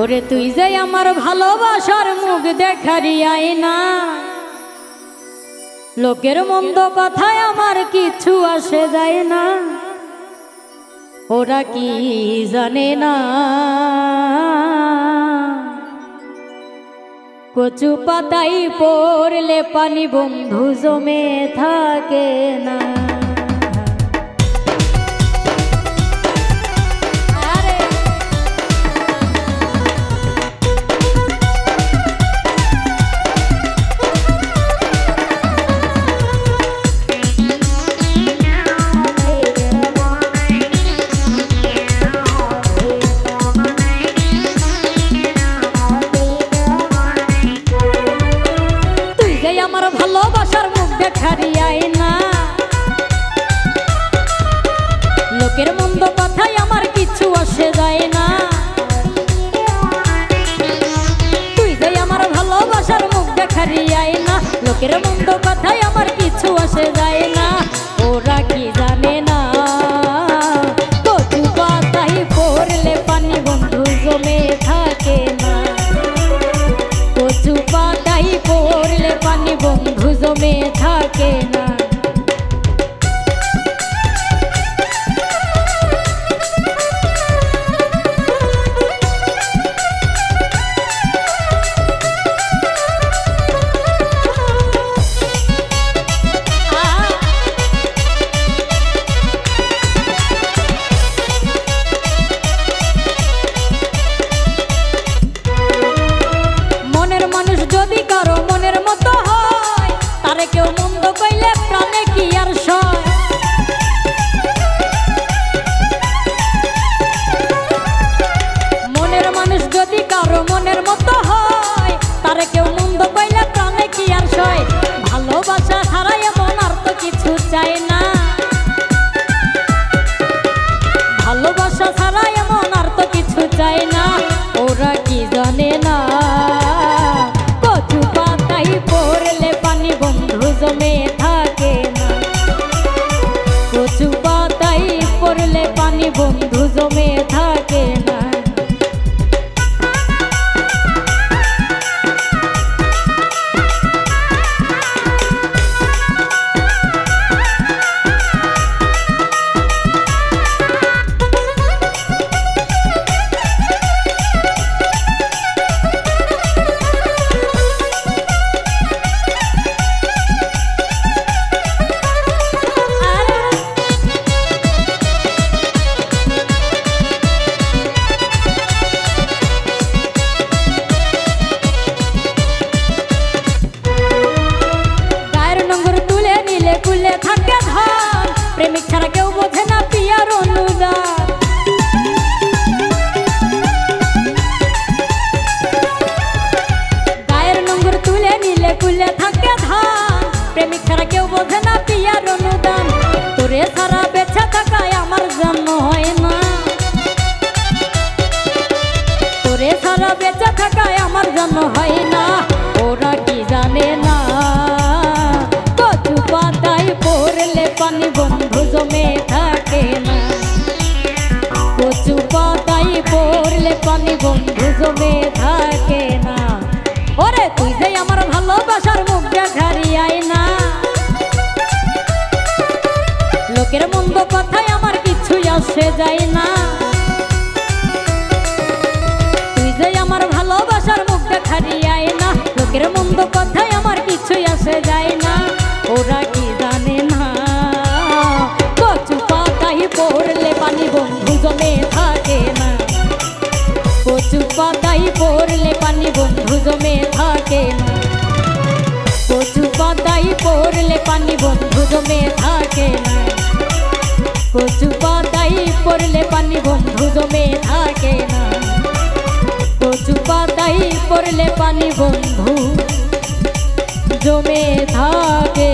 ওরে তুই যে আমার ভালোবাসার মুখ দেখারি আয়না, লোকের মন্দ কথায় আমার কিছু আসে যায় না। ওরা কি জানে না কচু পাতাই পড়লে পানি বন্ধু জমে থাকে না। ভালোবাসার মুখ দেখারি আয়না, লোকের মন্দ কথায় আমার কিছু আসে যায় না। তুই যে আমার ভালোবাসার মুখ দেখারি আয়না, লোকের মন্দ কথায় আমার কিছু আসে যায় না। ওরা কি জানে না কচু পাতায় পড়লে পানি বন্ধু জমে থাকে না। কচু পাতায় পড়লে পানি বন্ধু জমে থাকে না। মনের মানুষ যদি কারো মনের মতো হয়, তারে কেউ মন্দ কইলে প্রাণে কি আর সয়। মনের মানুষ যদি কারো মনের মতো হয়, তারে কেউ মন্দ কইলে প্রাণে কি আর সয়। ভালোবাসা ছাড়া এমন আর তো কিছু চাই না। ভালোবাসা ছাড়া এমন আর তো কিছু চাই না। ওরা কি জানে না কচু পাতায় পড়লে পানি বন্ধু জমে থাকে না। কচু পাতায় পড়লে পানি বন্ধু জমে থাকে না। কুলে থাকে ধন, প্রেমিক ছাড়া কেউ বোঝে না পিয়ার অনুদান। গায়ের নোংর তুলে নিলে কুলে থাকে ধন, প্রেমিক ছাড়া কেউ বোঝে না পিয়ার অনুদান। তোরে ছাড়া বেঁচে থাকায় আমার জন্ম হয় না। তোরে ছাড়া বেঁচে থাকায় আমার জন্ম হয় না। ওরা কি জানে না কচু পাতায় পড়লে পানি বন্ধু জমে থাকে না। কচু পাতায় পড়লে পানি বন্ধু জমে থাকে না। ওরে তুই যে আমার ভালোবাসার মুখ দেখারি আয়না, লোকের মন্দ কথায় আমার কিছু আসে যায় না। তুই যে আমার ভালোবাসার মুখ দেখারি আয়না, লোকের মন্দ কথায় আমার কিছু আসে যায় না। ওরা কি জানে না কচু পাতায় পড়লে পানি বন্ধু জমে থাকে না। কচু পাতায় পড়লে পানি বন্ধু জমে থাকে না। কচু পাতায় পড়লে পানি বন্ধু জমে থাকে না। কচু পাতায় পড়লে পানি বন্ধু জমে থাকে না। কচু পাতায় পড়লে পানি বন্ধু জমে থাকে।